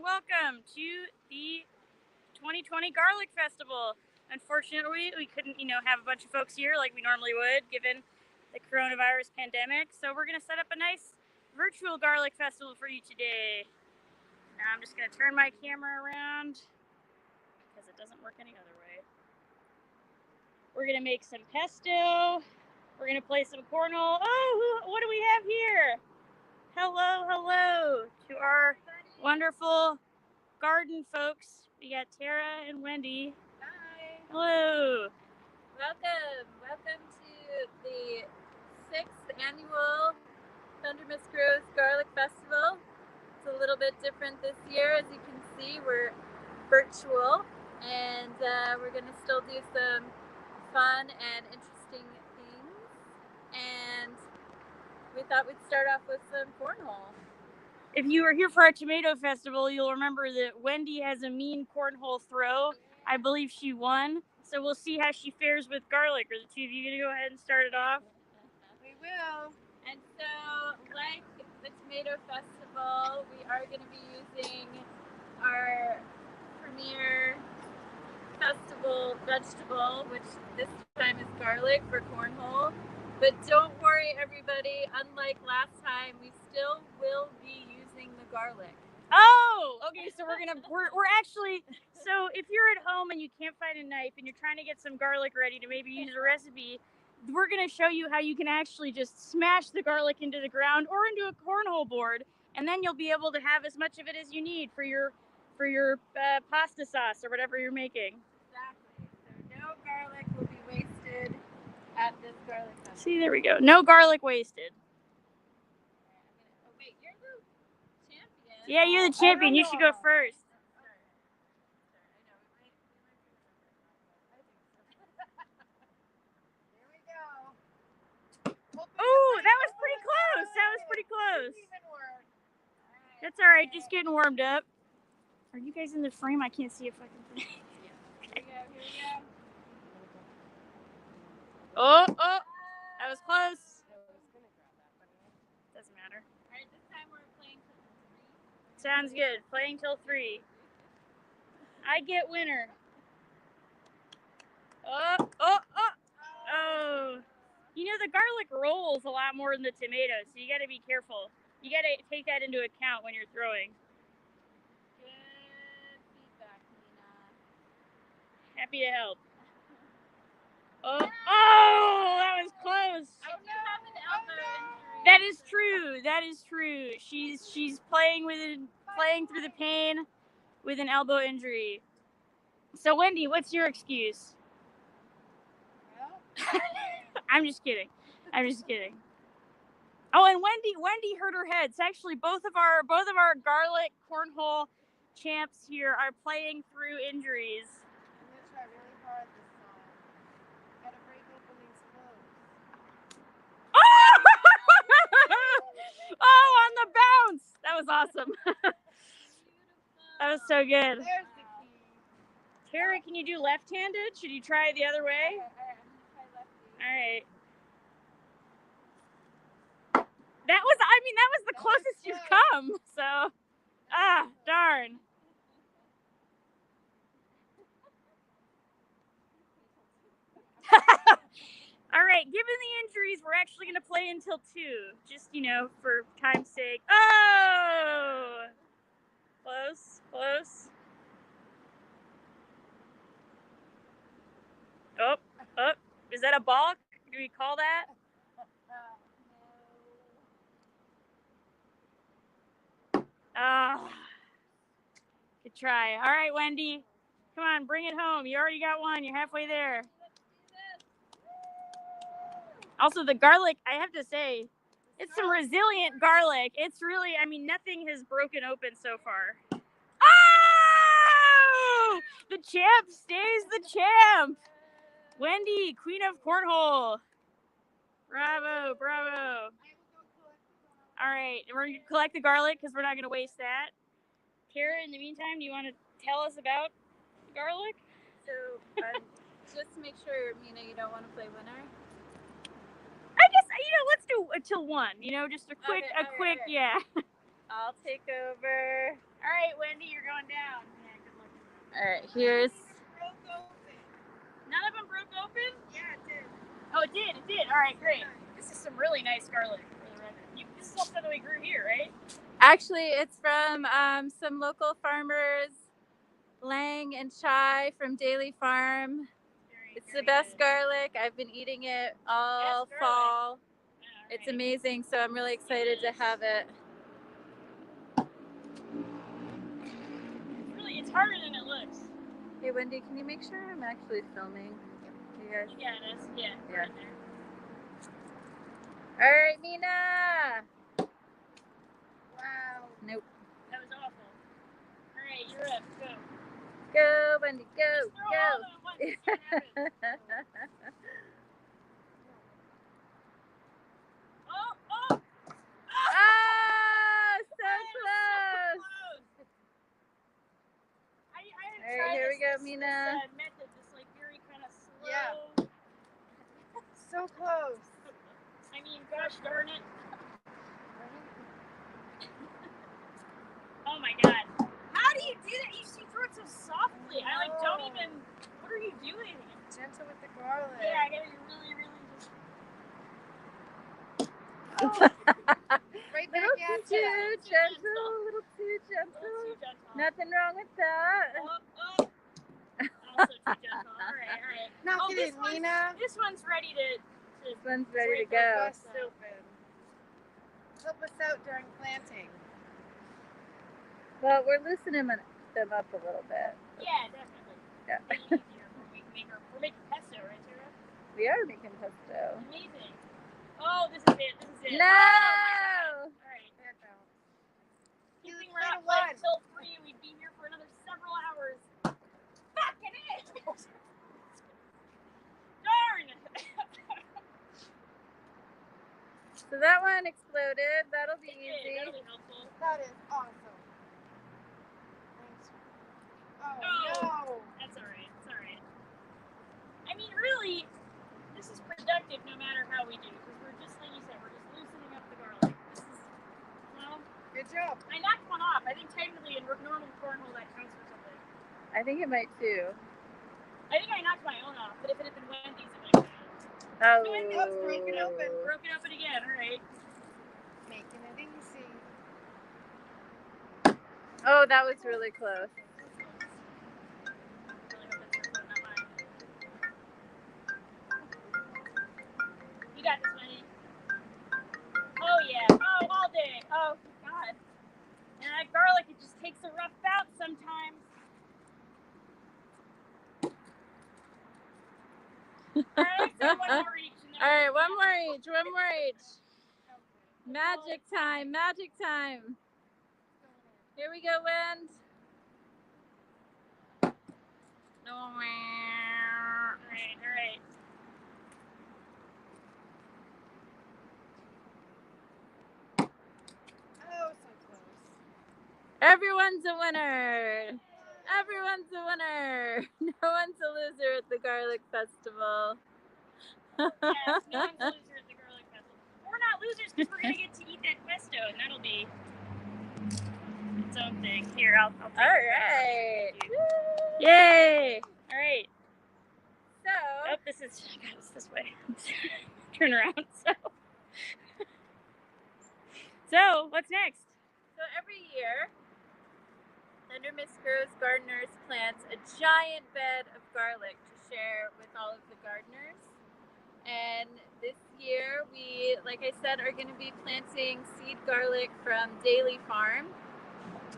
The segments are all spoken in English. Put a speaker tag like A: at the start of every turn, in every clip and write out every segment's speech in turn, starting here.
A: welcome to the 2020 Garlic Festival. Unfortunately, we couldn't, have a bunch of folks here like we normally would, given the coronavirus pandemic. So we're going to set up a nice virtual Garlic Festival for you today. Now I'm just going to turn my camera around because it doesn't work any other way. We're going to make some pesto. We're going to play some cornhole. Oh, what do we have here? Hello to our wonderful garden folks. We got Tara and Wendy.
B: Hi.
A: Hello.
B: Welcome to the 6th annual Thundermist Garlic Festival. It's a little bit different this year. As you can see, we're virtual, and we're going to still do some fun and interesting things. And we thought we'd start off with some cornhole.
A: If you were here for our tomato festival, you'll remember that Wendy has a mean cornhole throw. I believe she won. So we'll see how she fares with garlic. Are the two of you going to go ahead and start it off?
B: We will. And so, like the tomato festival, we are going to be using our premier festival vegetable, which this time is garlic for cornhole. But don't worry, everybody. Unlike last time, we still will be using the garlic.
A: Oh, okay. So we're actually. So if you're at home and you can't find a knife and you're trying to get some garlic ready to maybe use a recipe, we're gonna show you how you can actually just smash the garlic into the ground or into a cornhole board, and then you'll be able to have as much of it as you need for your pasta sauce or whatever you're making.
B: Exactly. So no garlic will be wasted at this garlic festival.
A: See, there we go. No garlic wasted.
B: Oh, wait, you're the champion.
A: Yeah, you're the champion. You should go first.
B: Here we go.
A: Oh, that was pretty close. That's all right. Just getting warmed up. Are you guys in the frame? I can't see a fucking thing.
B: Here we go.
A: Oh, that was close. Doesn't matter.
B: All right, this time we're playing till 3.
A: Sounds good. Playing till 3. I get winner. Oh. You know, the garlic rolls a lot more than the tomatoes, so you got to be careful. You got to take that into account when you're throwing.
B: Good feedback, Nina.
A: Happy to help. Oh, that was close.
B: I do have an elbow injury.
A: That is true. She's playing through the pain with an elbow injury. So Wendy, what's your excuse?
B: Well,
A: I'm just kidding. Oh, and Wendy hurt her head. So actually, both of our garlic cornhole champs here are playing through injuries.
B: I'm gonna try really hard this time. Gotta break open these clothes.
A: Oh, on the bounce! That was awesome. That was so good.
B: There's the key.
A: Tara, can you do left-handed? Should you try the other way?
B: All right, I'm gonna try lefty.
A: All right. That was the closest you've come. So, darn. All right, given the injuries, we're actually going to play until 2, just, for time's sake. Oh! Close. Oh, is that a balk? Do we call that? Good try. All right, Wendy. Come on, bring it home. You already got one. You're halfway there. Also, the garlic, I have to say, it's some resilient garlic. It's really, nothing has broken open so far. Oh! The champ stays the champ. Wendy, queen of cornhole. Bravo. All right, we're going to collect the garlic because we're not going to waste that. Tara, in the meantime, do you want to tell us about garlic?
B: So, just to make sure, Mina, you don't want to play winner?
A: I guess, let's do it till 1. Just a quick,
B: Okay.
A: yeah.
B: I'll take over.
A: All right, Wendy, you're going down. Yeah, good luck.
B: All right, here's.
A: None of them broke open?
C: Yeah, it did.
A: Oh, it did. It did. All right, great. This is some really nice garlic. This is all stuff that we grew here, right?
B: Actually, it's from some local farmers, Lang and Chai from Daily Farm. It's the best garlic. I've been eating it all fall. It's amazing, so I'm really excited to have it.
A: It's harder than it looks.
B: Hey, Wendy, can you make sure I'm actually filming? You guys?
A: Yeah, it is. Yeah.
B: Yeah.
A: Right there.
B: All right, Mina.
C: Wow.
B: Nope.
A: That was awful. All right, you're up. Go.
B: Go, Wendy, go,
A: Just throw all of them at once. See what happens. Oh!
B: Ah, so close.
A: I
B: All right, here we go, Mina.
A: This method, this like very kind of slow.
C: Yeah. So close.
A: I mean, gosh darn it. Oh my god. How do you do that? You throw it so softly. I like don't even. What are you doing?
C: Gentle with the garlic.
A: Yeah, I gotta be really, really just.
C: Right back
B: Little
C: at
B: too
C: you.
B: gentle, little too gentle. Nothing wrong with that.
A: Oh. Also too gentle. All right.
C: Knock it in, Mina.
A: This one's ready to.
B: This one's ready to go.
C: Bust open. Help us out during planting.
B: Well, we're loosening them up a little bit.
A: Yeah, definitely.
B: Yeah.
A: Make it easier. We're making pesto, right, Sarah?
B: We are making pesto.
A: Amazing. Oh, this is it.
B: No!
A: Oh, all right.
C: You
A: Keeping
C: only
A: we're not
C: had one.
A: playing till 3, we'd be here for another several hours. Fucking it! Darn!
B: So that one exploded. That'll be easy.
A: That'll be helpful.
C: That is awesome. Thanks. Oh, no.
A: That's all right. It's all right. I mean, really, this is productive no matter how we do, because we're just, like you said, we're just loosening up the garlic. This is, well,
C: Good job.
A: I knocked one off. I think technically in normal cornhole that counts for something.
B: I think it might too.
A: I think I knocked my own off, but if it had been Wendy's, it might have counted.
B: Oh.
C: Oops, broke it open.
A: Broke it open again, all right.
C: Making it easy.
B: Oh, that was really close.
A: You got this, Wendy. Oh, yeah. Oh, all day. Oh, God. And that garlic, it just takes a rough bout sometimes. All right, so one more each.
B: All right, one more each. Magic time. Here we go, Wind.
A: All right.
C: Oh, so close.
B: Everyone's a winner. No one's a loser at the Garlic Festival.
A: Yes, no one's a loser at the Garlic Festival. We're not losers because we're going to get to eat that pesto, and that'll be its own thing. Here, I'll take it.
B: All right.
A: Yay! All right.
B: So,
A: Oh, this is this way. Turn around. So, what's next?
B: so every year, Thundermist Grows gardeners plant a giant bed of garlic to share with all of the gardeners. And this year, we, like I said, are going to be planting seed garlic from Daily Farm.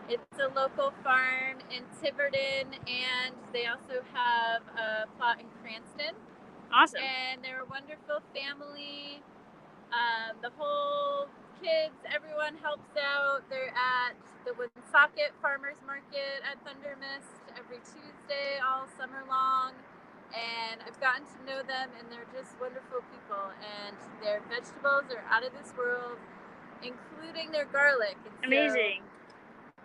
B: It's a local farm in Tiverton, and they also have a plot in Cranston.
A: Awesome.
B: And they're a wonderful family. The whole kids, everyone helps out. They're at the Woonsocket Farmers Market at Thundermist every Tuesday all summer long. And I've gotten to know them, and they're just wonderful people. And their vegetables are out of this world, including their garlic. And so
A: Amazing.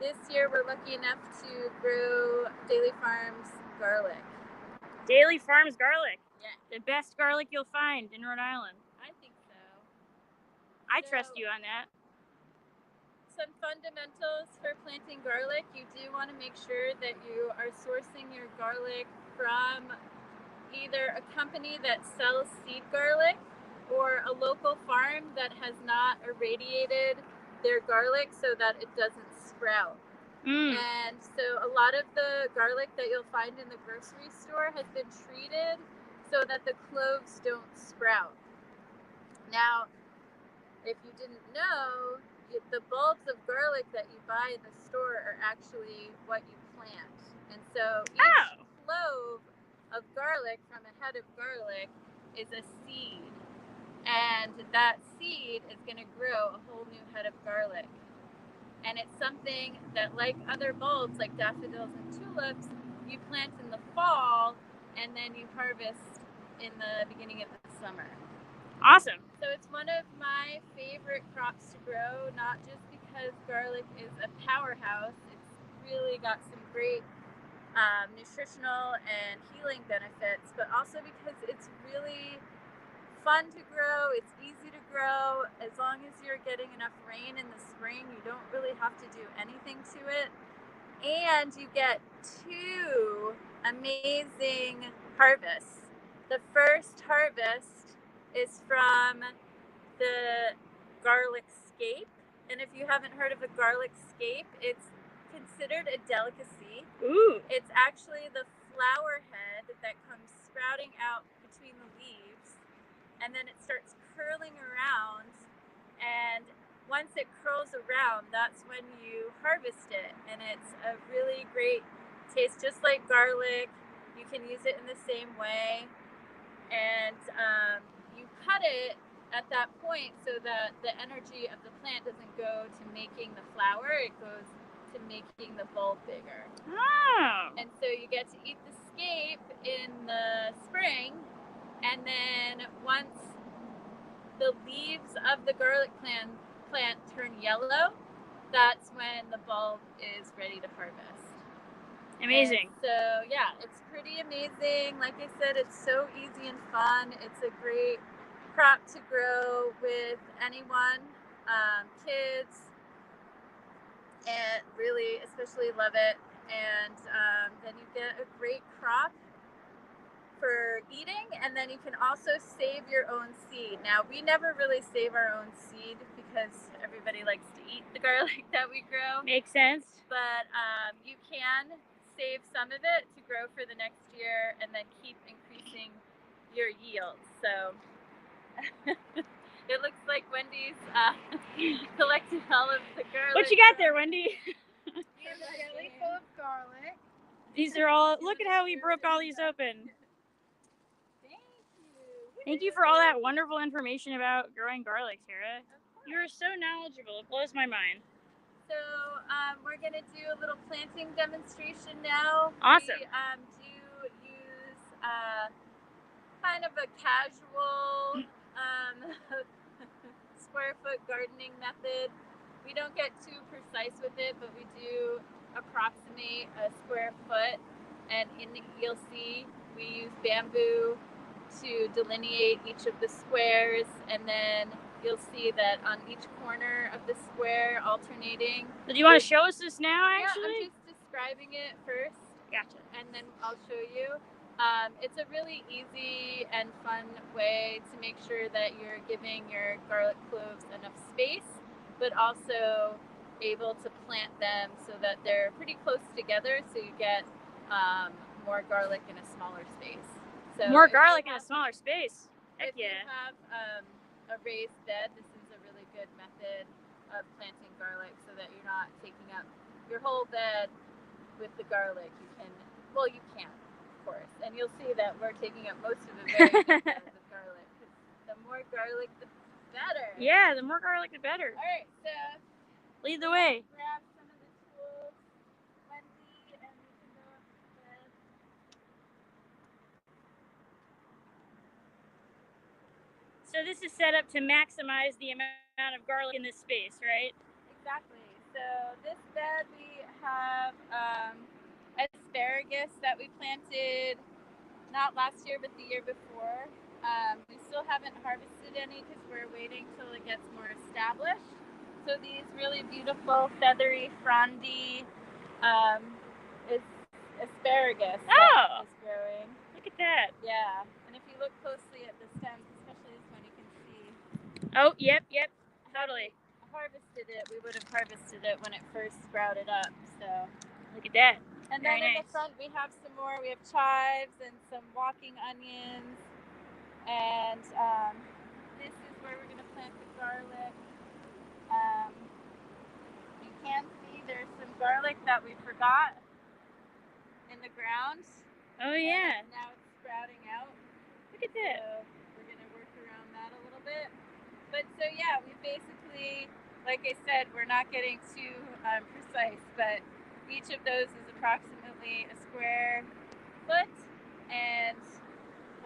B: this year, we're lucky enough to grow Daily Farms garlic.
A: Daily Farms garlic.
B: Yeah.
A: The best garlic you'll find in Rhode Island.
B: I think so.
A: I trust you on that.
B: some fundamentals for planting garlic. You do want to make sure that you are sourcing your garlic from either a company that sells seed garlic or a local farm that has not irradiated their garlic so that it doesn't sprout. And so a lot of the garlic that you'll find in the grocery store has been treated so that the cloves don't sprout. Now, if you didn't know, the bulbs of garlic that you buy in the store are actually what you plant. And so each clove of garlic from a head of garlic is a seed. And that seed is going to grow a whole new head of garlic. And it's something that, like other bulbs, like daffodils and tulips, you plant in the fall and then you harvest in the beginning of the summer.
A: Awesome.
B: So it's one of my favorite crops to grow, not just because garlic is a powerhouse. It's really got some great nutritional and healing benefits, but also because it's really fun to grow. It's easy to grow. As long as you're getting enough rain in the spring, you don't really have to do anything to it. And you get 2 amazing harvests. The first harvest is from the Garlic Scape. And if you haven't heard of a Garlic Scape, it's considered a delicacy.
A: Ooh.
B: It's actually the flower head that comes sprouting out between the leaves. And then it starts curling around, and once it curls around, that's when you harvest it. And it's a really great taste, just like garlic. You can use it in the same way, and you cut it at that point so that the energy of the plant doesn't go to making the flower, it goes to making the bulb bigger.
A: Oh.
B: And so you get to eat the scape in the spring. And then once the leaves of the garlic plant turn yellow, that's when the bulb is ready to harvest.
A: Amazing.
B: And so yeah, it's pretty amazing. Like I said, it's so easy and fun. It's a great crop to grow with anyone, kids, and really especially love it. And then you get a great crop for eating, and then you can also save your own seed. Now, we never really save our own seed because everybody likes to eat the garlic that we grow.
A: Makes sense.
B: But you can save some of it to grow for the next year and then keep increasing your yield. So it looks like Wendy's collected all of the garlic.
A: What you got there, Wendy?
C: We have a belly full of garlic.
A: These are all, look at how we broke all these open. Thank you for all that wonderful information about growing garlic, Tara. You are so knowledgeable. It blows my mind.
B: So we're going to do a little planting demonstration now.
A: Awesome.
B: We do use kind of a casual square foot gardening method. We don't get too precise with it, but we do approximate a square foot. And you'll see we use bamboo to delineate each of the squares, and then you'll see that on each corner of the square alternating.
A: So do you want to show us this now, actually?
B: Yeah, I'm just describing it first.
A: Gotcha.
B: And then I'll show you. It's a really easy and fun way to make sure that you're giving your garlic cloves enough space, but also able to plant them so that they're pretty close together, so you get more garlic in a smaller space. So
A: more garlic in a smaller space. Heck
B: if
A: yeah.
B: you have a raised bed, this is a really good method of planting garlic so that you're not taking up your whole bed with the garlic. You can, well, you can, of course. And you'll see that we're taking up most of the very good beds of garlic. The more garlic, the better.
A: Yeah, the more garlic, the better.
B: All right, so
A: lead the way.
B: Grab some of the tools, Wendy, and we can go up to bed.
A: So this is set up to maximize the amount of garlic in this space, right?
B: Exactly. So this bed we have asparagus that we planted not last year but the year before. We still haven't harvested any because we're waiting till it gets more established. So So these really beautiful, feathery, frondy is asparagus that is growing.
A: Look at that.
B: Yeah, and if you look closely at the stems, especially this one, you can see.
A: Oh, yep, totally.
B: Harvested it. We would have harvested it when it first sprouted up. So
A: look at that.
B: And
A: Very
B: then in
A: nice.
B: the front we have some more. We have chives and some walking onions, and this is where we're going to plant the garlic. You can see there's some garlic that we forgot in the ground.
A: Oh yeah.
B: And now it's sprouting out.
A: Look at that.
B: So we're going to work around that a little bit. But so yeah, we basically, like I said, we're not getting too precise, but each of those is approximately a square foot, and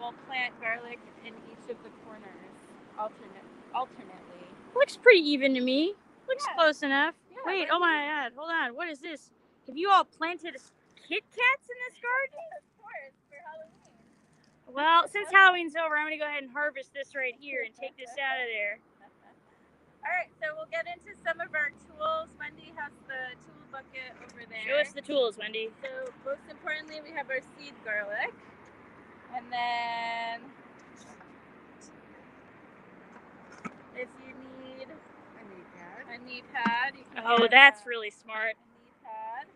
B: we'll plant garlic in each of the corners alternately.
A: Looks pretty even to me. Looks
B: Yeah.
A: close enough.
B: Yeah,
A: Wait,
B: right
A: oh my god, hold on. What is this? Have you all planted Kit Kats in this garden?
B: Of course, for Halloween.
A: Well, since Halloween's over, I'm going to go ahead and harvest this right here and take this out of there.
B: All right, so we'll get into some of our tools. Wendy has the tool bucket over there.
A: Show us the tools, Wendy.
B: So most importantly, we have our seed garlic. And then if you need a knee pad. You can
A: Oh,
B: get,
A: that's really smart.
B: a knee pad.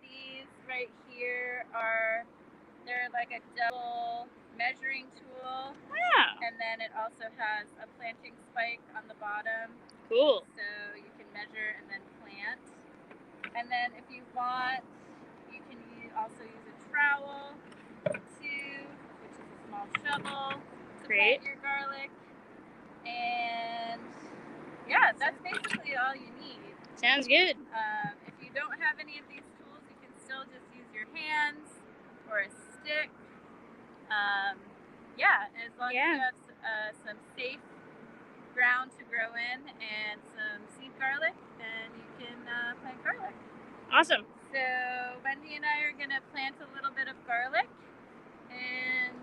B: These right here they're like a double measuring tool.
A: Wow.
B: And then it also has a planting spike on the bottom.
A: Cool.
B: So you can measure and then plant. And then if you want, you can also use a trowel too, which is a small shovel to
A: Great.
B: plant your garlic. And yeah, that's basically all you need.
A: Sounds good.
B: If you don't have any of these tools, you can still just use your hands or a stick. As long as you have some safe ground to grow in and some seed garlic, then you can plant garlic.
A: Awesome.
B: So Wendy and I are going to plant a little bit of garlic, and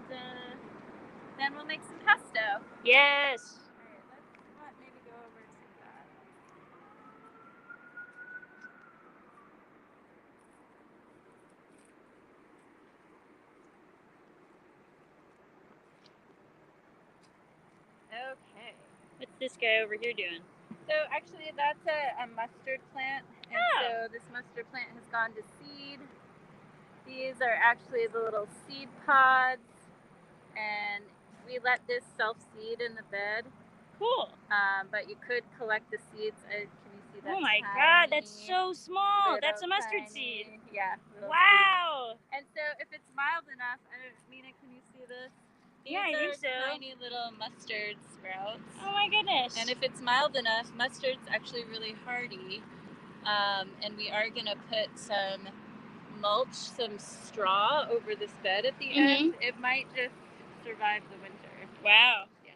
B: then we'll make some pesto.
A: Yes.
B: All right, let's maybe go over to that. Okay.
A: What's this guy over here doing?
B: So actually that's a mustard plant, and so this mustard plant has gone to seed. These are actually the little seed pods, and we let this self-seed in the bed.
A: Cool.
B: But you could collect the seeds. Can you see that?
A: Oh my god, that's so small. That's a mustard seed.
B: Yeah.
A: Wow.
B: Seed. And so if it's mild enough, Mina, can you see this?
A: Yeah, I think so.
B: Tiny little mustard sprouts.
A: Oh my goodness.
B: And if it's mild enough, mustard's actually really hardy. And we are going to put some mulch, some straw over this bed at the end. It might just survive the winter.
A: Wow.
B: Yeah.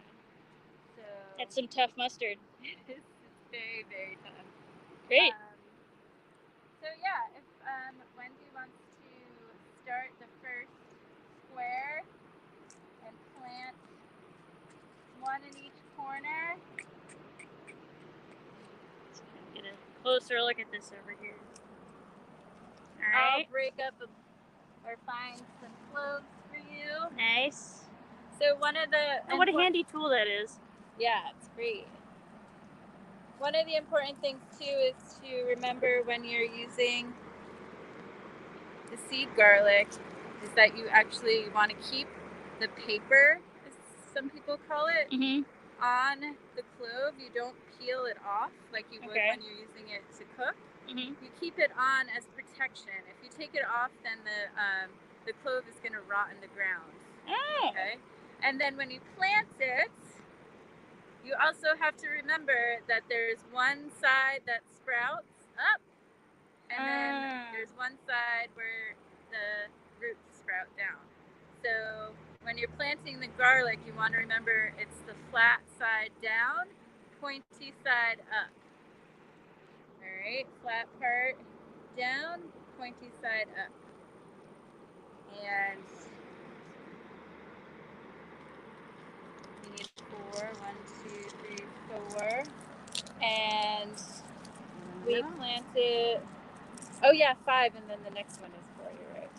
B: So
A: That's some tough mustard.
B: it's very, very tough.
A: Great.
B: So yeah, if Wendy wants to start the first square and plant one in each corner.
A: Get a closer look at this over here. All right.
B: I'll break up or find some cloves for you.
A: Nice.
B: So one of the...
A: Oh, what a handy tool that is.
B: Yeah, it's great. One of the important things too is to remember when you're using the seed garlic is that you actually want to keep the paper, as some people call it, on the clove. You don't peel it off like you would when you're using it to cook. You keep it on as protection. If you take it off, then the clove is going to rot in the ground.
A: Oh.
B: Okay. And then when you plant it, you also have to remember that there's one side that sprouts up, and then there's one side where the roots sprout down. So when you're planting the garlic, you want to remember it's the flat side down, pointy side up. All right, flat part down, pointy side up. And you need 4. 1, 2, 3, 4. And we planted, oh yeah, 5, and then the next one is 4, you're right.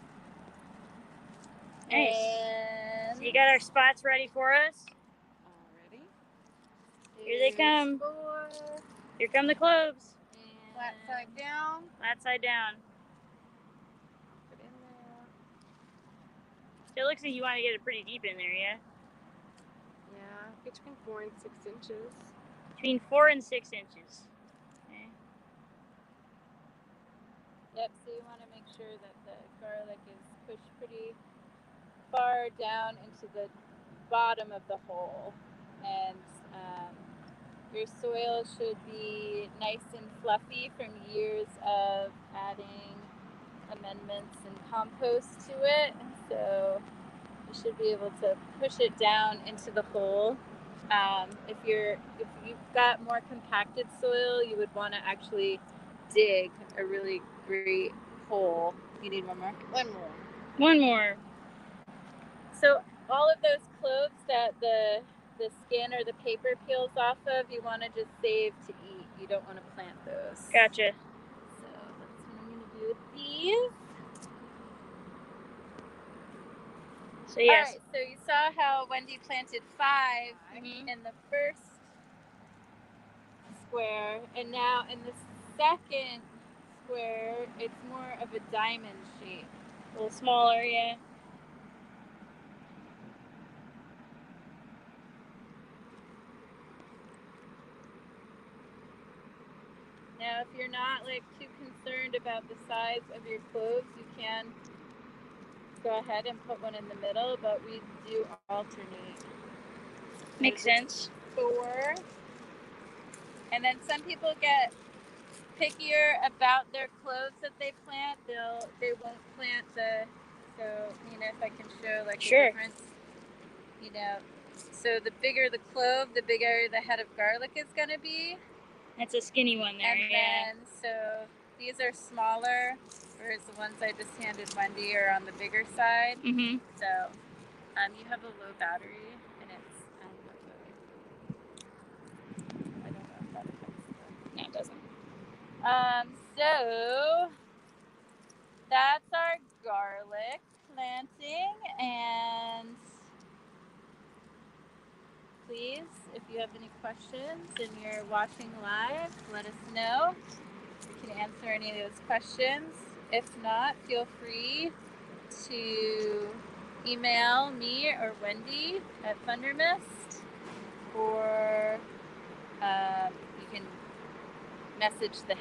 A: Nice.
B: And
A: So you got our spots ready for us?
B: already.
A: Here they come.
B: 4.
A: Here come the cloves.
C: Flat side down.
A: Flat side down.
B: Put in there.
A: It looks like you want to get it pretty deep in there, yeah?
D: Yeah, between 4 and 6 inches.
A: Between 4 and 6 inches. Okay.
B: Yep, so you want to make sure that the garlic is pushed pretty far down into the bottom of the hole. And your soil should be nice and fluffy from years of adding amendments and compost to it. So you should be able to push it down into the hole. If you've got more compacted soil, you would want to actually dig a really great hole. You need one more?
C: One more.
A: One more.
B: So all of those cloves that the skin or the paper peels off of, you want to just save to eat. You don't want to plant those.
A: Gotcha.
B: So that's what I'm going to do with these.
A: So yes.
B: All right, so you saw how Wendy planted 5 in the first square, and now in the second square, it's more of a diamond shape.
A: A little smaller, yeah.
B: Now, if you're not too concerned about the size of your cloves, you can go ahead and put one in the middle, but we do alternate.
A: Makes sense.
B: 4. And then some people get pickier about their cloves that they plant. They won't plant so if I can show
A: Sure.
B: the difference. So the bigger the clove, the bigger the head of garlic is gonna be.
A: That's a skinny one there,
B: And
A: yeah.
B: then so these are smaller, whereas the ones I just handed Wendy are on the bigger side.
A: Mm-hmm.
B: So you have a low battery, and it's I don't know if that affects
A: No, it doesn't.
B: so that's our garlic planting, and please, if you have any questions and you're watching live, let us know. We can answer any of those questions. If not, feel free to email me or Wendy at Thundermist, or you can message the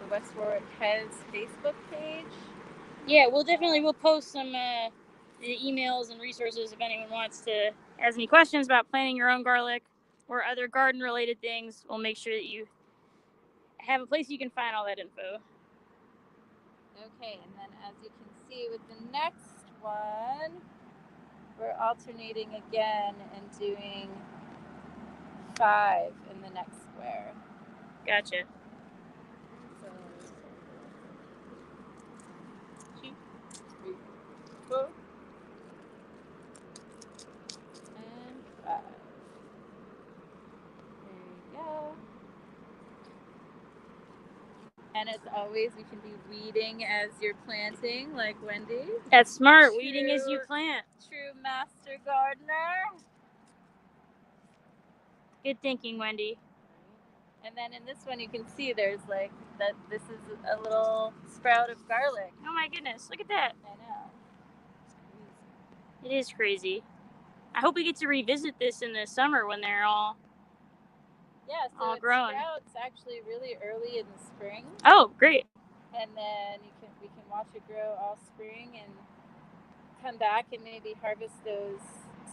B: West Warwick Hez Facebook page.
A: Yeah, we'll post some the emails and resources if anyone has any questions about planting your own garlic or other garden related things. We'll make sure that you have a place you can find all that info.
B: Okay, and then as you can see with the next one, we're alternating again and doing 5 in the next square.
A: Gotcha.
B: So 2, 3, 4, and 5. There you go. And as always, you can be weeding as you're planting, like Wendy.
A: That's smart. Weeding as you plant.
B: True master gardener.
A: Good thinking, Wendy.
B: And then in this one, you can see there's that. This is a little sprout of garlic.
A: Oh my goodness! Look at that.
B: I know.
A: It is crazy. I hope we get to revisit this in the summer when they're all
B: so it
A: grown.
B: sprouts actually really early in the spring.
A: Oh, great!
B: And then we can watch it grow all spring and come back and maybe harvest those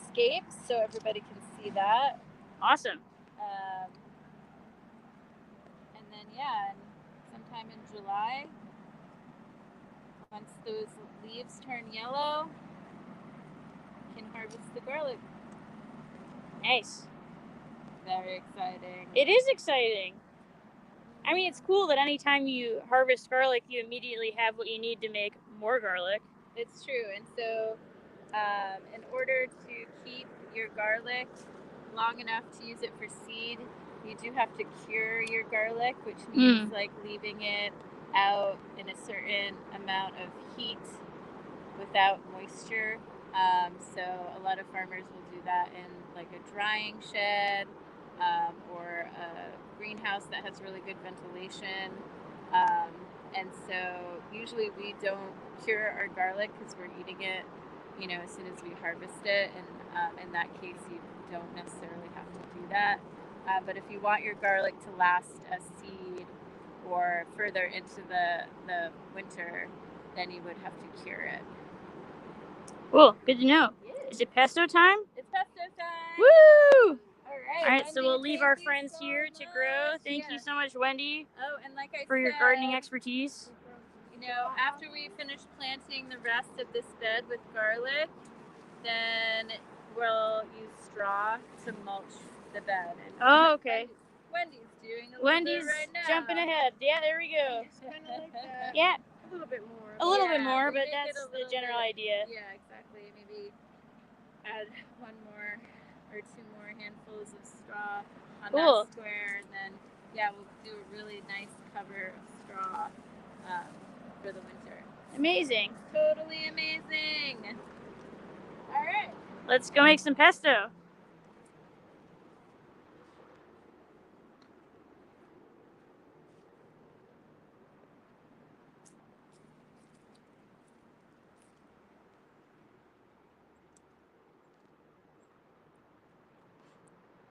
B: scapes so everybody can see that.
A: Awesome.
B: And then and sometime in July, once those leaves turn yellow, you can harvest the garlic.
A: Nice.
B: Very exciting.
A: It is exciting. I mean, it's cool that anytime you harvest garlic, you immediately have what you need to make more garlic.
B: It's true. And so in order to keep your garlic long enough to use it for seed, you do have to cure your garlic, which means like leaving it out in a certain amount of heat without moisture. So a lot of farmers will do that in like a drying shed or a greenhouse that has really good ventilation. And so usually we don't cure our garlic because we're eating it, you know, as soon as we harvest it. And in that case, you don't necessarily have to do that. But if you want your garlic to last a seed or further into the winter, then you would have to cure it.
A: Cool, good to know.
B: Yeah.
A: Is it pesto time?
B: It's pesto time!
A: Woo!
B: All
A: right,
B: Wendy,
A: so we'll leave our friends
B: so
A: here to grow. Thank you so much, Wendy,
B: and like I
A: for your
B: said,
A: gardening expertise.
B: You know, after we finish planting the rest of this bed with garlic, then we'll use straw to mulch the bed. And
A: okay.
B: Wendy's doing a
A: Wendy's
B: little bit right now.
A: jumping ahead. Yeah, there we go.
C: Kind of like that.
A: Yeah.
D: A little bit more.
A: A little bit more,
B: we
A: but
B: make
A: that's
B: it a
A: the
B: little
A: general
B: bit,
A: idea.
B: Yeah, exactly. Maybe add one more or two more handfuls of straw on that square, and then we'll do a really nice cover of straw for the winter.
A: Amazing.
B: Totally amazing. All right.
A: Let's go make some pesto.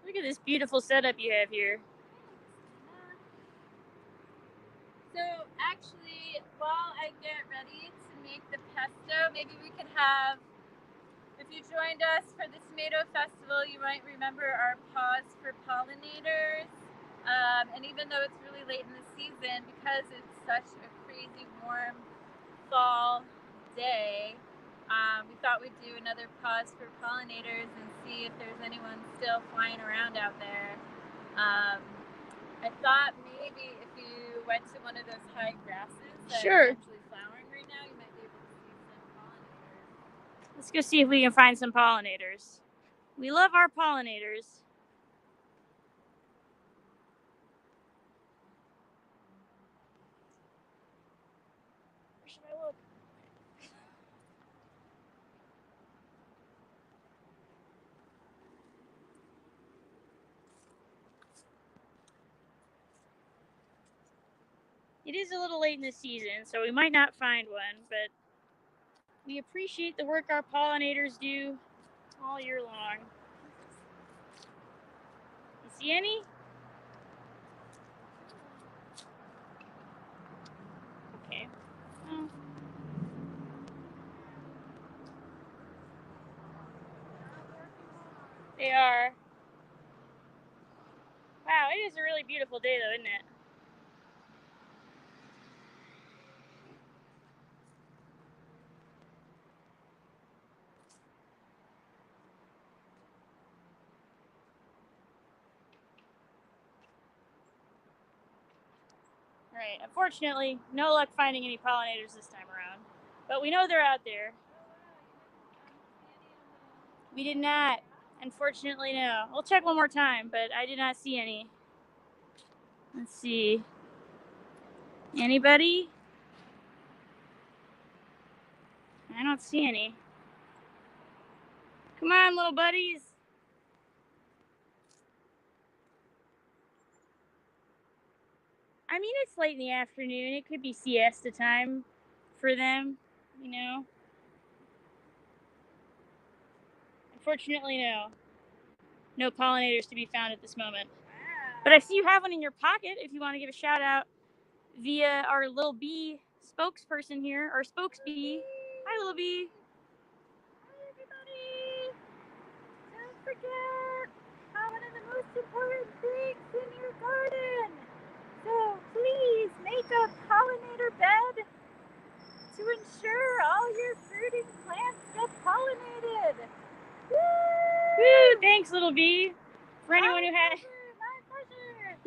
A: Look at this beautiful setup you have here.
B: So actually, while I get ready to make the pesto, maybe we could have, if you joined us for the tomato festival, you might remember our pause for pollinators. And even though it's really late in the season, because it's such a crazy warm fall day, we thought we'd do another pause for pollinators and see if there's anyone still flying around out there. I thought maybe if you went to one of those high grasses that are actually flowering right now, you might be able to see some pollinators.
A: Let's go see if we can find some pollinators. We love our pollinators. Where should I look? It is a little late in the season, so we might not find one, but we appreciate the work our pollinators do all year long. You see any? Okay. Oh. They are. Wow, it is a really beautiful day though, isn't it? Alright, unfortunately, no luck finding any pollinators this time around. But we know they're out there. We did not. Unfortunately, no. We'll check one more time, but I did not see any. Let's see. Anybody? I don't see any. Come on, little buddies. I mean, it's late in the afternoon. It could be siesta time for them, you know. Unfortunately, no. No pollinators to be found at this moment. But I see you have one in your pocket if you want to give a shout out via our little bee spokesperson here, our spokesbee. Hi, little bee.
B: Hi, everybody. Don't forget one of the most important things in your garden. So please make a pollinator bed to ensure all your fruiting plants get pollinated. Woo!
A: Woo! Thanks, little bee. For anyone who had...
B: My pleasure.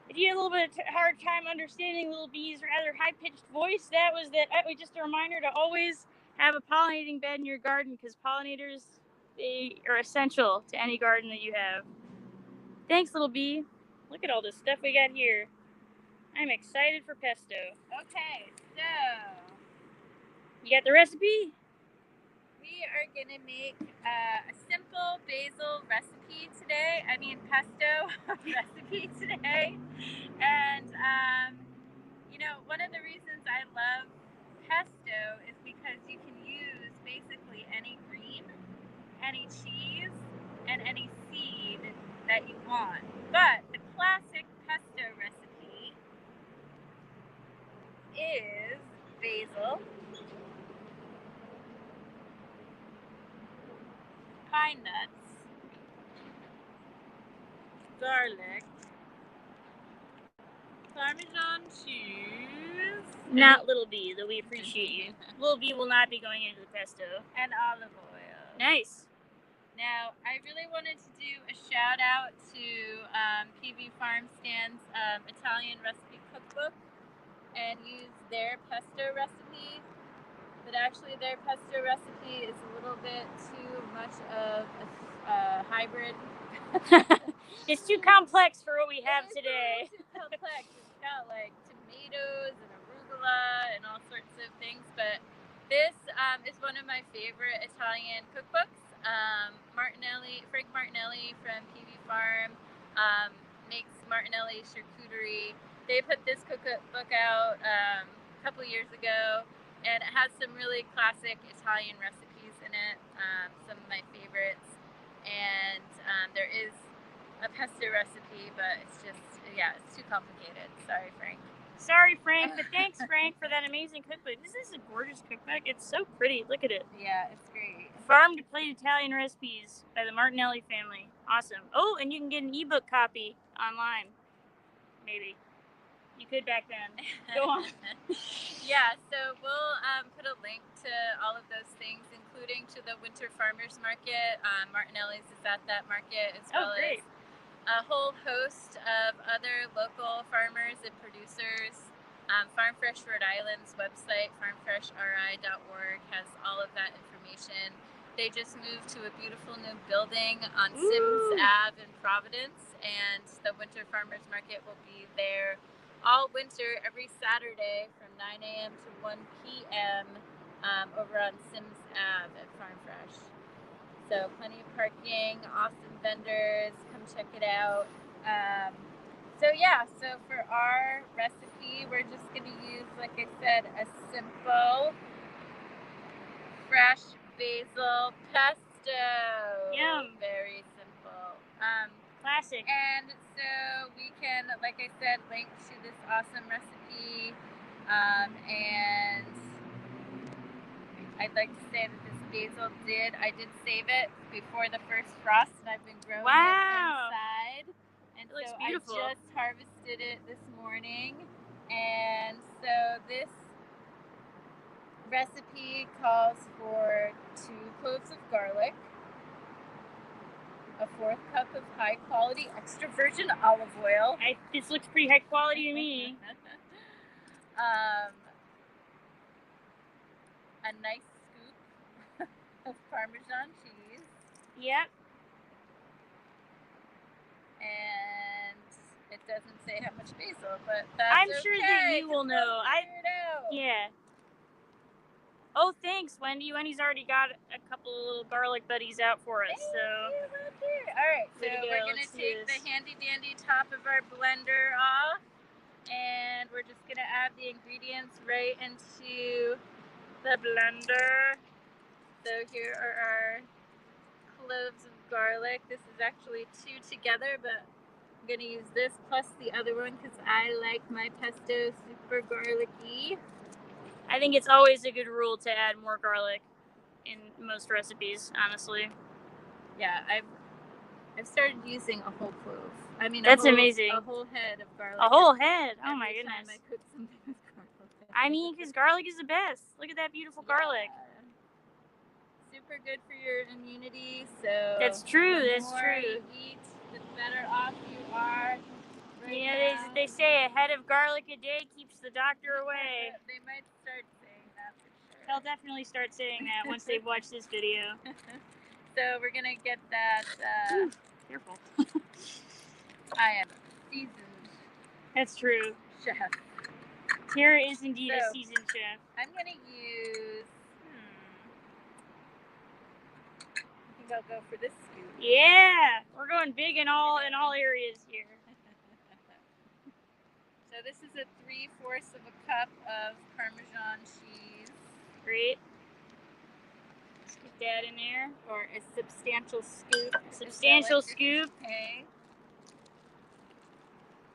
A: If you had a little bit of hard time understanding little bee's rather high-pitched voice, that was just a reminder to always have a pollinating bed in your garden, because pollinators, they are essential to any garden that you have. Thanks, little bee. Look at all this stuff we got here. I'm excited for pesto.
B: Okay, so
A: You got the recipe?
B: we are gonna make a simple basil recipe today. I mean pesto recipe today. And you know, one of the reasons I love pesto is because you can use basically any green, any cheese, and any seed that you want. But the classic pesto recipe is basil, pine nuts, garlic, Parmesan cheese,
A: Not little bee, though we appreciate you. Little bee will not be going into the pesto.
B: and olive oil.
A: Nice.
B: Now, I really wanted to do a shout out to PB Farm Stand's Italian recipe cookbook and use their pesto recipe. But actually, their pesto recipe is a little bit too much of a hybrid.
A: It's too complex for what we have today.
B: It's too complex. It's got like tomatoes and arugula and all sorts of things. But this is one of my favorite Italian cookbooks. Frank Martinelli from PB Farm makes Martinelli charcuterie. They put this cookbook out a couple years ago, and it has some really classic Italian recipes in it. Some of my favorites, and there is a pesto recipe, but it's too complicated. Sorry, Frank.
A: Sorry, Frank, but thanks, Frank, for that amazing cookbook. This is a gorgeous cookbook. It's so pretty. Look at it.
B: Yeah, it's great.
A: Farm to Plate Italian Recipes by the Martinelli family. Awesome. Oh, and you can get an ebook copy online. Maybe. You could back then. Go on.
B: Yeah, so we'll put a link to all of those things, including to the Winter Farmers Market. Martinelli's is at that market, as well as a whole host of other local farmers and producers. Farm Fresh Rhode Island's website, farmfreshri.org, has all of that information. They just moved to a beautiful new building on Sims Ave in Providence, and the Winter Farmers Market will be there all winter, every Saturday from 9 a.m. to 1 p.m. Over on Sims Ave at Farm Fresh. So plenty of parking, awesome vendors, come check it out. So for our recipe, we're just going to use, like I said, a simple, fresh basil pesto.
A: Yum.
B: Very simple.
A: Classic.
B: And so we can, like I said, link to this awesome recipe. And I'd like to say that this basil I did save it before the first frost, and I've been growing it inside. And
A: it looks
B: so
A: beautiful.
B: I just harvested it this morning. And so this recipe calls for 2 cloves of garlic, a 4th cup of high quality extra virgin olive oil.
A: This looks pretty high quality to me.
B: A nice scoop of Parmesan cheese.
A: Yep.
B: And it doesn't say how much basil, but that's
A: I'm sure that you will know.
B: Yeah.
A: Oh, thanks, Wendy. Wendy's already got a couple of little garlic buddies out for us.
B: All right, so we're gonna take the handy dandy top of our blender off, and we're just gonna add the ingredients right into the blender. So here are our cloves of garlic. This is actually 2 together, but I'm gonna use this plus the other one because I like my pesto super garlicky.
A: I think it's always a good rule to add more garlic in most recipes, honestly.
B: Yeah, I've started using a whole clove. I mean,
A: that's amazing.
B: A whole head of garlic.
A: A whole head? Oh my goodness.
B: Every time I cook something with garlic.
A: I mean, because garlic is the best. Look at that beautiful garlic.
B: Super good for your immunity. So
A: that's true.
B: The
A: That's
B: more
A: true.
B: you eat, the better off you are.
A: They say a head of garlic a day keeps the doctor away.
B: They might start saying that for sure.
A: They'll definitely start saying that once they watch this video.
B: So we're gonna get that.
A: Careful.
B: I am a seasoned
A: That's true.
B: chef.
A: Tara is indeed a
B: So,
A: seasoned chef.
B: I'm gonna use. I think I'll go for this scoop.
A: Yeah, we're going big in all areas here.
B: So this is a 3/4 of a cup of Parmesan cheese.
A: Great. Let's get that in there.
B: Or a substantial scoop.
A: Substantial scoop.
B: Okay.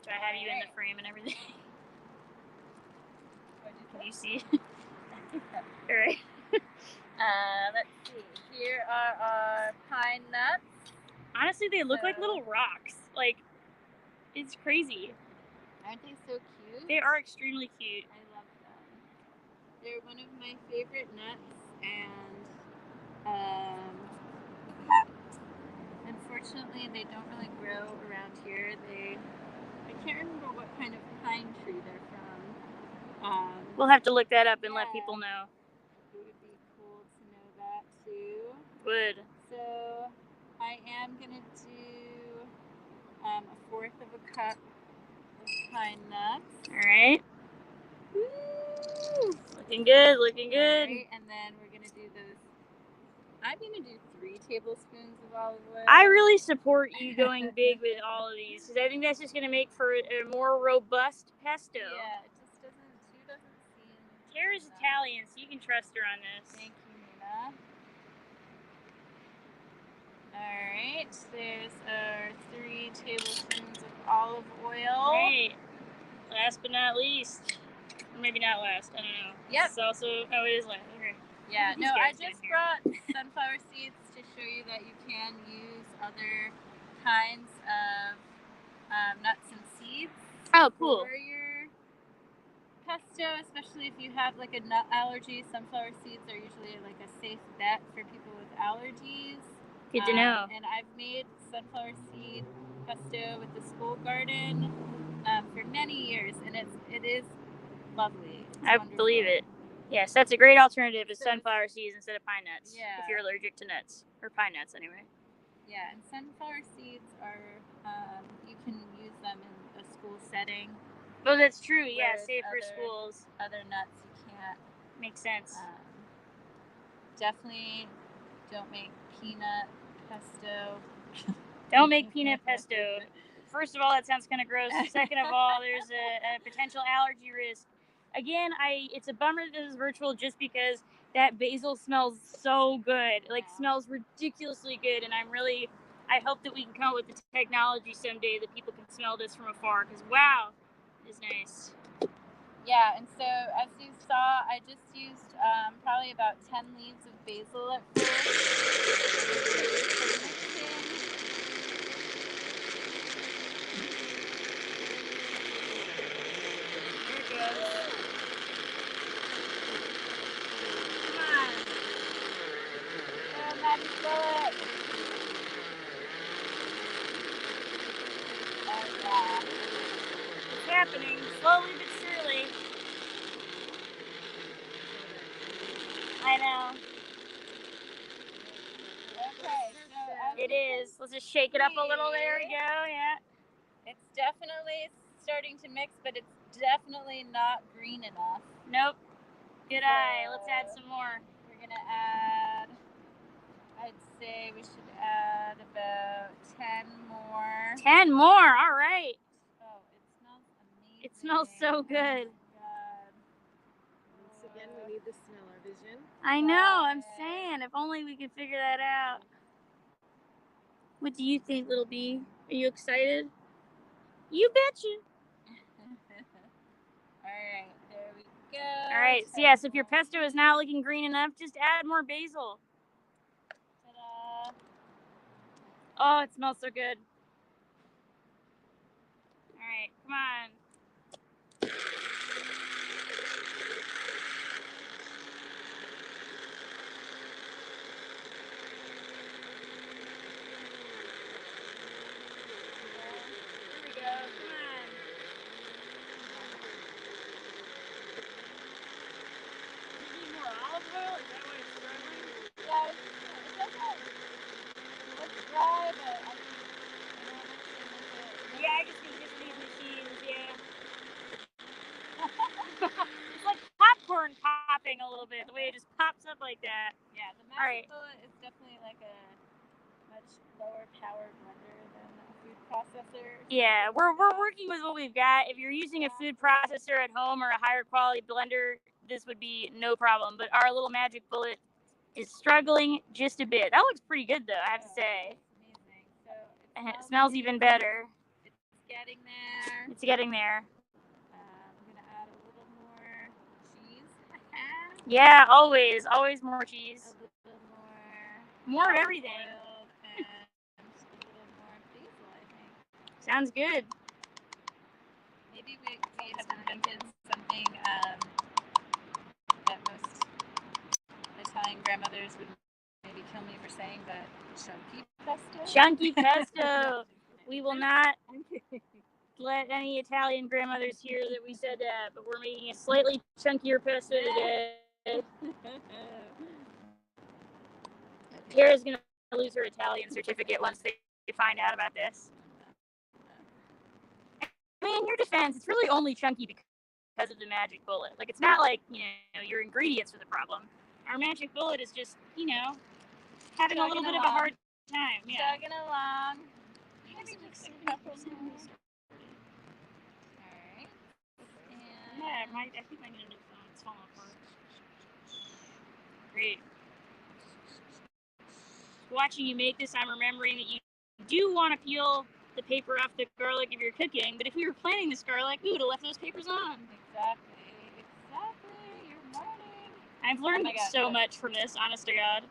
A: Do I have you in the frame and everything? Can you see? All right.
B: Let's see. Here are our pine nuts.
A: Honestly, they look like little rocks. Like, it's crazy.
B: Aren't they so cute?
A: They are extremely cute.
B: I love them. They're one of my favorite nuts, and unfortunately, they don't really grow around here. I can't remember what kind of pine tree they're from.
A: We'll have to look that up and let people know.
B: It would be cool to know that too.
A: Would.
B: So I am gonna do 1/4 of a cup of pine nuts.
A: All right. Woo! Looking good. Looking good.
B: Right, and then we're gonna do those. I'm gonna do 3 tablespoons of olive oil.
A: I really support you going big with all of these because I think that's just gonna make for a more robust pesto.
B: Yeah, it just doesn't seem.
A: Tara's Italian, so you can trust her on this.
B: Thank you, Nina. Alright, there's our 3 tablespoons of olive oil.
A: Right. Last but not least. Or maybe not last, I don't know.
B: Yep.
A: It's also, oh, it is last. Okay.
B: Yeah,
A: These
B: no, I
A: guys
B: just
A: in here.
B: brought sunflower seeds to show you that you can use other kinds of nuts and seeds.
A: Oh, cool.
B: For your pesto, especially if you have like a nut allergy. Sunflower seeds are usually like a safe bet for people with allergies.
A: Good to know.
B: And I've made sunflower seed pesto with the School Garden for many years, and it is lovely. It's
A: I
B: wonderful.
A: believe it. Yes, that's a great alternative to sunflower seeds instead of pine nuts.
B: Yeah.
A: If you're allergic to nuts. Or pine nuts, anyway.
B: Yeah, and sunflower seeds are, you can use them in a school setting.
A: Oh, that's true. Yeah,
B: Whereas
A: safe for schools.
B: Other nuts you can't.
A: Makes sense.
B: Definitely don't make peanut pesto.
A: Don't make peanut pesto. First of all, that sounds kind of gross. Second of all, there's a potential allergy risk. Again, it's a bummer that this is virtual just because that basil smells so good. Like, smells ridiculously good, and I hope that we can come up with the technology someday that people can smell this from afar, because wow, it is nice.
B: Yeah, and so as you saw, I just used probably about 10 leaves of basil at first.
A: It's happening, slowly but surely. I know.
B: Okay, so
A: it is. Let's just shake it up a little. There we go, yeah.
B: It's definitely starting to mix, but it's definitely not green enough.
A: Nope. Good eye. Let's add some more.
B: We're going to add, I'd say we should add about 10 more.
A: 10 more, all right.
B: Oh, it smells amazing.
A: It smells so good.
D: Once again, we need the smell-o-vision.
A: I know, I'm saying, if only we could figure that out. What do you think, little bee? Are you excited? You betcha.
B: Alright, there we go.
A: Alright, so yes, if your pesto is not looking green enough, just add more basil.
B: Ta-da.
A: Oh, it smells so good. Alright, come on. the way it just pops up like that.
B: Yeah, the
A: All right.
B: Magic Bullet is definitely like a much lower powered blender than a food processor.
A: Yeah, we're working with what we've got. If you're using a food processor at home or a higher quality blender, this would be no problem. But our little Magic Bullet is struggling just a bit. That looks pretty good, though, I have to say.
B: It's amazing. So
A: And it smells even better.
B: It's getting there.
A: It's getting there.
B: I'm gonna add a little more cheese.
A: Yeah, always more cheese.
B: A little
A: More of everything.
B: oil and a little more basil, I think.
A: Sounds good.
B: Maybe we have invented something that most Italian grandmothers would maybe kill me for saying, but chunky pesto.
A: Chunky pesto. We will not let any Italian grandmothers hear that we said that, but we're making a slightly chunkier pesto today. Tara's gonna lose her Italian certificate once they find out about this. I mean, in your defense, it's really only chunky because of the Magic Bullet. Like, it's not like, your ingredients are the problem. Our Magic Bullet is just, having a little bit of a hard time. Yeah.
B: Chugging along. Maybe just a couple more. Alright.
A: Yeah, I think my new phone's falling apart. Great. Watching you make this, I'm remembering that you do want to peel the paper off the garlic if you're cooking, but if we were planning this garlic, we would have left those papers on.
B: Exactly. You're learning.
A: I've learned so much from this, honest to God.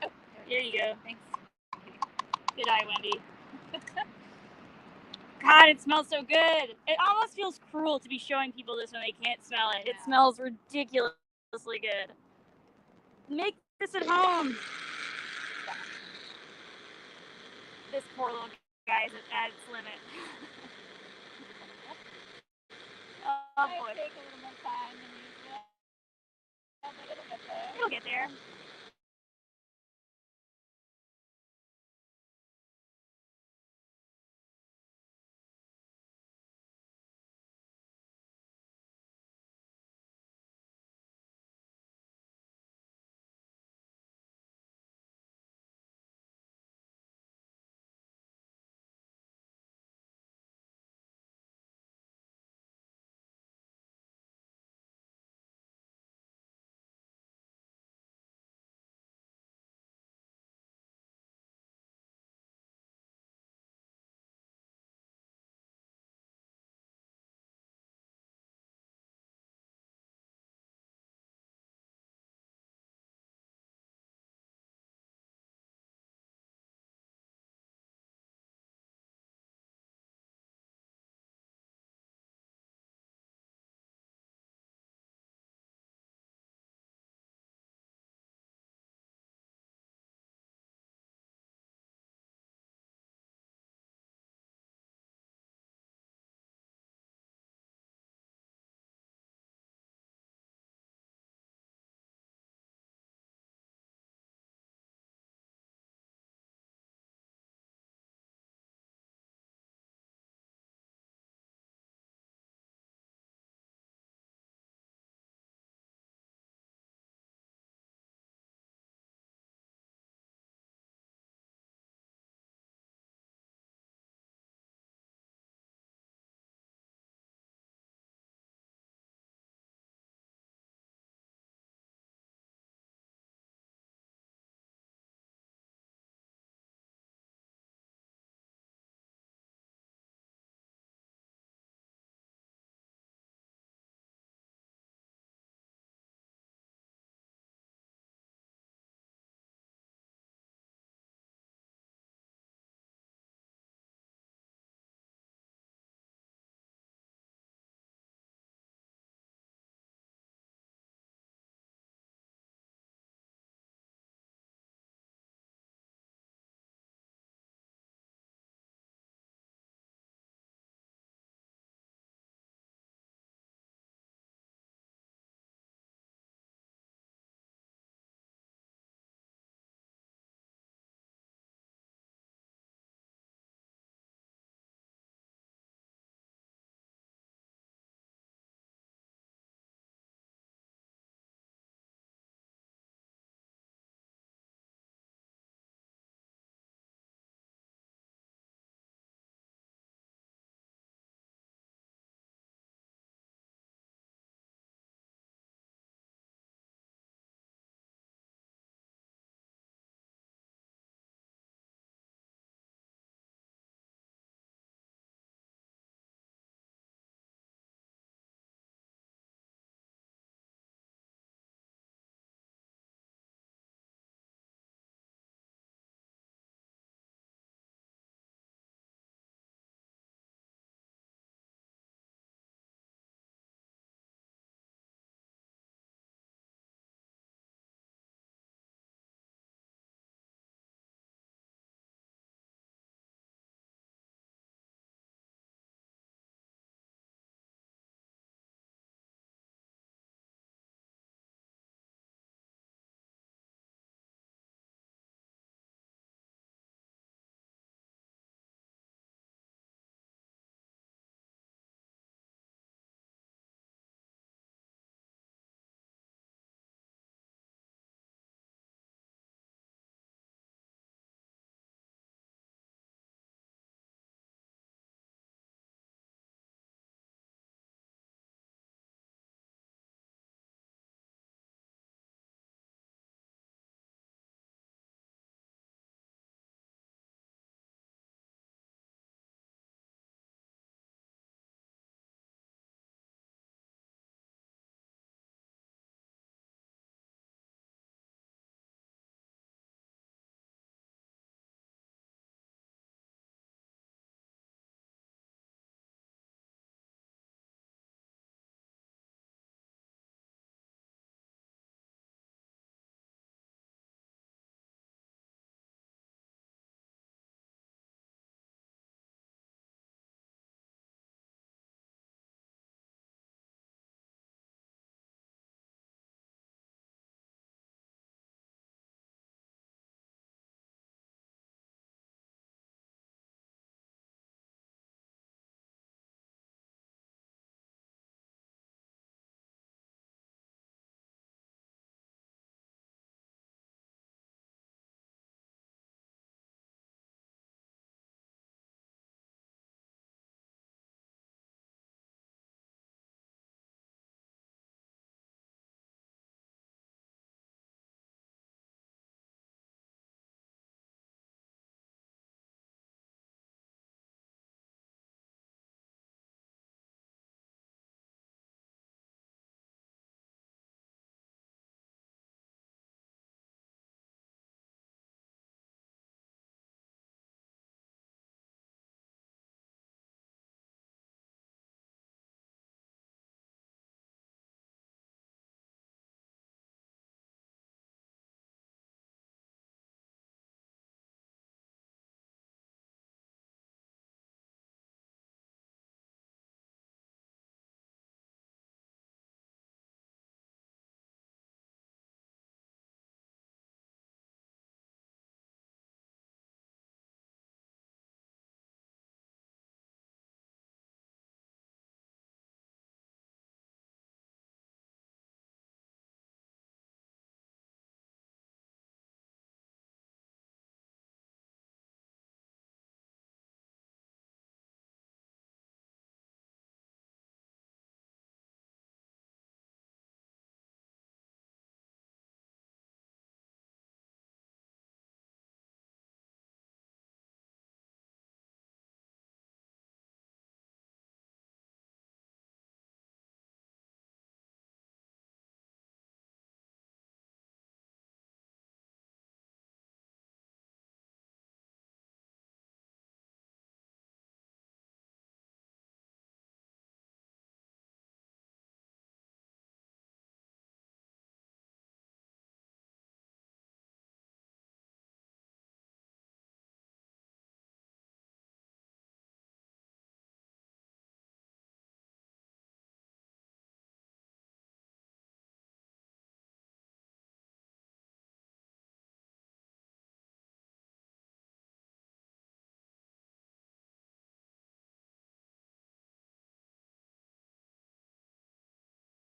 B: Oh,
A: there you go.
B: Thanks.
A: Good eye, Wendy. God, it smells so good. It almost feels cruel to be showing people this when they can't smell it. It smells ridiculously good. Make this at home. This poor little guy is at its limit. Oh boy.
B: Take a little more time than usual.
A: It'll get there.